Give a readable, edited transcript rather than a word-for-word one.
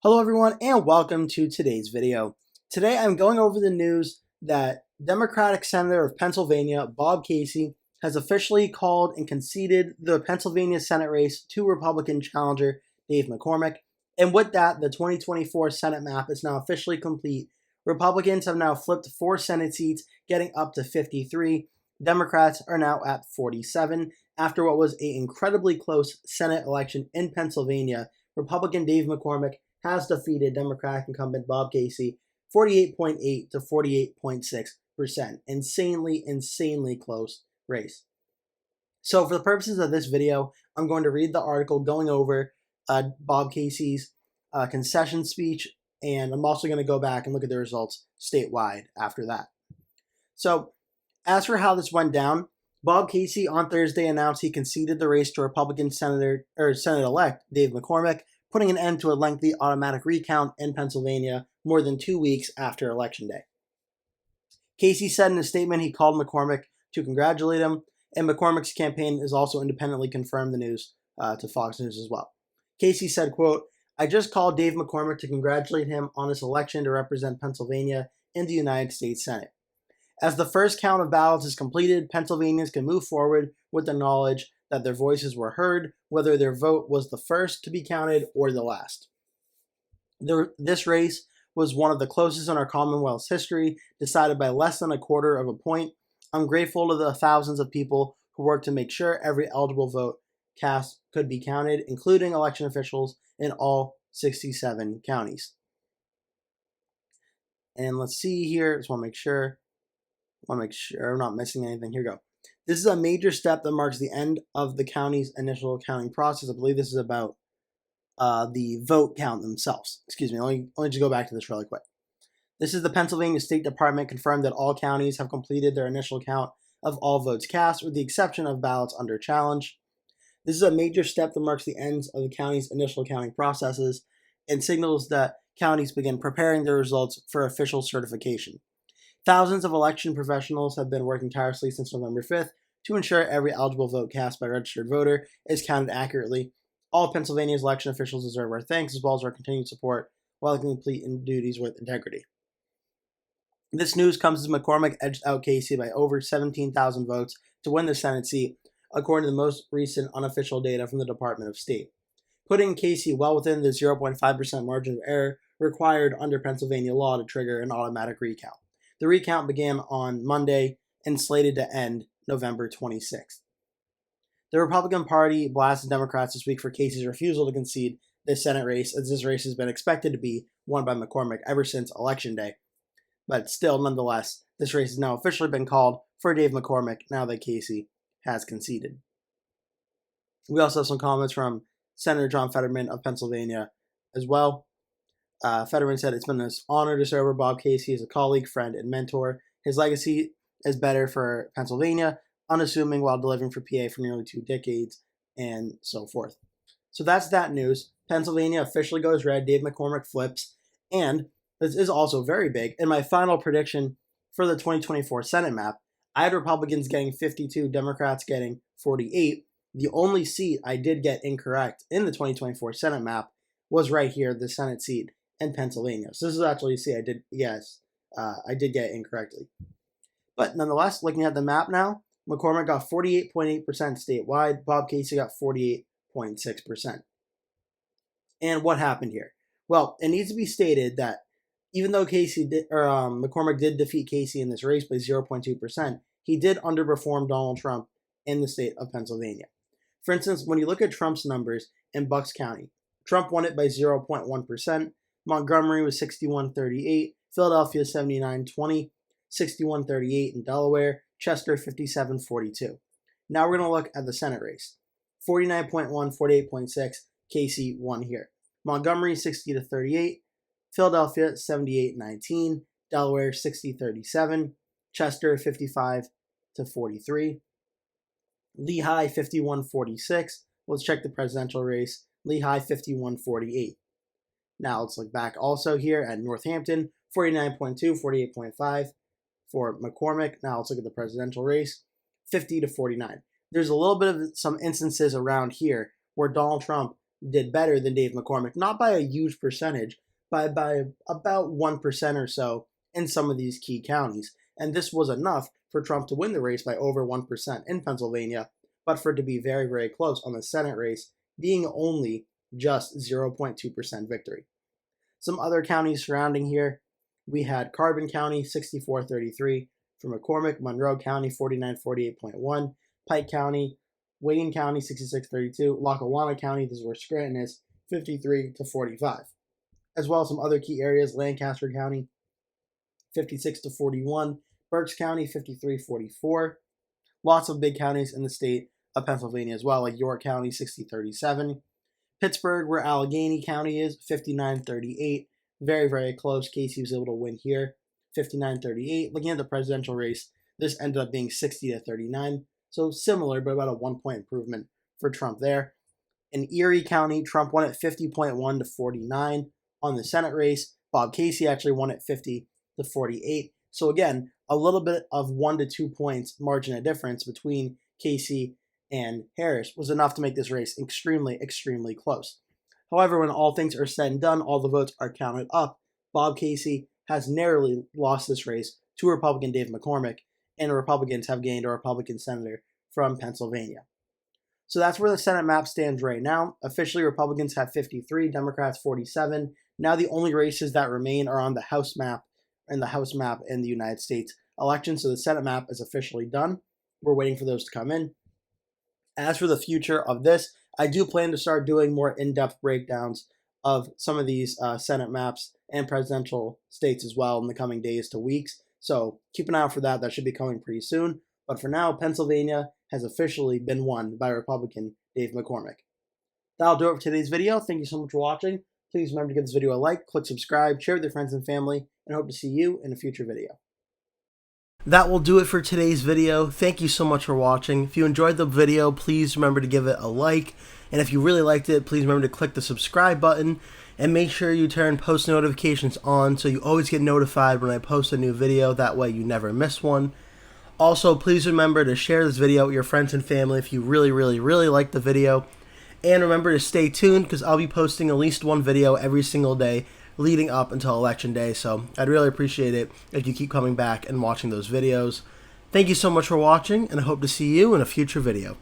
Hello everyone and welcome to today's video. Today I'm going over the news that Democratic Senator of Pennsylvania, Bob Casey, has officially called and conceded the Pennsylvania Senate race to Republican Challenger Dave McCormick. And with that, the 2024 Senate map is now officially complete. Republicans have now flipped 4 Senate seats, getting up to 53. Democrats are now at 47. After what was an incredibly close Senate election in Pennsylvania, Republican Dave McCormick has defeated Democratic incumbent Bob Casey 48.8 to 48.6%. Insanely close race. So for the purposes of this video, I'm going to read the article going over Bob Casey's concession speech, and I'm also going to go back and look at the results statewide after that. So as for how this went down, Bob Casey on Thursday announced he conceded the race to Republican Senate-elect Dave McCormick, putting an end to a lengthy automatic recount in Pennsylvania more than 2 weeks after Election Day. Casey said in a statement he called McCormick to congratulate him, and McCormick's campaign has also independently confirmed the news to Fox News as well. Casey said, quote, "I just called Dave McCormick to congratulate him on his election to represent Pennsylvania in the United States Senate. As the first count of ballots is completed, Pennsylvanians can move forward with the knowledge that their voices were heard, whether their vote was the first to be counted or the last. This race was one of the closest in our Commonwealth's history, decided by less than a quarter of a point. I'm grateful to the thousands of people who worked to make sure every eligible vote cast could be counted, including election officials in all 67 counties." And let's see here. Just want to make sure I'm not missing anything. Here we go. This is a major step that marks the end of the county's initial counting process. I believe this is about the vote count themselves. Excuse me, let me just go back to this really quick. This is the Pennsylvania State Department confirmed that all counties have completed their initial count of all votes cast, with the exception of ballots under challenge. This is a major step that marks the end of the county's initial counting processes and signals that counties begin preparing their results for official certification. Thousands of election professionals have been working tirelessly since November 5th to ensure every eligible vote cast by a registered voter is counted accurately. All Pennsylvania's election officials deserve our thanks as well as our continued support while completing duties with integrity. This news comes as McCormick edged out Casey by over 17,000 votes to win the Senate seat, according to the most recent unofficial data from the Department of State, putting Casey well within the 0.5% margin of error required under Pennsylvania law to trigger an automatic recount. The recount began on Monday and slated to end November 26th. The Republican Party blasted Democrats this week for Casey's refusal to concede this Senate race, as this race has been expected to be won by McCormick ever since Election Day. But still, nonetheless, this race has now officially been called for Dave McCormick now that Casey has conceded. We also have some comments from Senator John Fetterman of Pennsylvania as well. Fetterman said, "It's been an honor to serve with Bob Casey as a colleague, friend, and mentor. His legacy is better for Pennsylvania, unassuming while delivering for PA for nearly 2 decades," and so forth. So that's that news. Pennsylvania officially goes red. Dave McCormick flips. And this is also very big. In my final prediction for the 2024 Senate map, I had Republicans getting 52, Democrats getting 48. The only seat I did get incorrect in the 2024 Senate map was right here, the Senate seat in Pennsylvania. So this is actually a seat I did get incorrectly. But nonetheless, looking at the map now, McCormick got 48.8% statewide. Bob Casey got 48.6%. And what happened here? Well, it needs to be stated that even though McCormick did defeat Casey in this race by 0.2%, he did underperform Donald Trump in the state of Pennsylvania. For instance, when you look at Trump's numbers in Bucks County, Trump won it by 0.1%. Montgomery was 61-38, Philadelphia 79-20, 61-38 in Delaware, Chester 57-42. Now we're going to look at the Senate race. 49.1, 48.6, Casey won here. Montgomery 60-38, Philadelphia 78-19, Delaware 60-37, Chester 55-43, Lehigh 51-46. Let's check the presidential race. Lehigh 51-48. Now let's look back also here at Northampton, 49.2, 48.5 for McCormick. Now let's look at the presidential race, 50-49. There's a little bit of some instances around here where Donald Trump did better than Dave McCormick, not by a huge percentage, but by about 1% or so in some of these key counties. And this was enough for Trump to win the race by over 1% in Pennsylvania, but for it to be very, very close on the Senate race, being only just 0.2% victory. Some other counties surrounding here, we had Carbon County 64-33 for McCormick, Monroe County 49-48.1, Pike County, Wayne County 66-32, Lackawanna County, this is where Scranton is, 53-45. As well as some other key areas, Lancaster County 56-41, Berks County 53-44. Lots of big counties in the state of Pennsylvania as well, like York County 60-37. Pittsburgh, where Allegheny County is, 59-38. Very, very close. Casey was able to win here, 59-38. Looking at the presidential race, this ended up being 60-39. So similar, but about a 1-point improvement for Trump there. In Erie County, Trump won at 50.1-49 on the Senate race. Bob Casey actually won at 50-48. So again, a little bit of 1 to 2 points margin of difference between Casey and Harris was enough to make this race extremely, extremely close. However, when all things are said and done, all the votes are counted up, Bob Casey has narrowly lost this race to Republican Dave McCormick, and Republicans have gained a Republican senator from Pennsylvania. So that's where the Senate map stands right now. Officially, Republicans have 53, Democrats 47. Now the only races that remain are on the House map and the House map in the United States election. So the Senate map is officially done. We're waiting for those to come in. As for the future of this, I do plan to start doing more in-depth breakdowns of some of these Senate maps and presidential states as well in the coming days to weeks. So keep an eye out for that. That should be coming pretty soon. But for now, Pennsylvania has officially been won by Republican Dave McCormick. That'll do it for today's video. Thank you so much for watching. Please remember to give this video a like, click subscribe, share with your friends and family, and hope to see you in a future video. That will do it for today's video. Thank you so much for watching. If you enjoyed the video, please remember to give it a like. And if you really liked it, please remember to click the subscribe button and make sure you turn post notifications on so you always get notified when I post a new video. That way you never miss one. Also, please remember to share this video with your friends and family if you really, really, really like the video. And remember to stay tuned because I'll be posting at least one video every single day leading up until Election Day, so I'd really appreciate it if you keep coming back and watching those videos. Thank you so much for watching, and I hope to see you in a future video.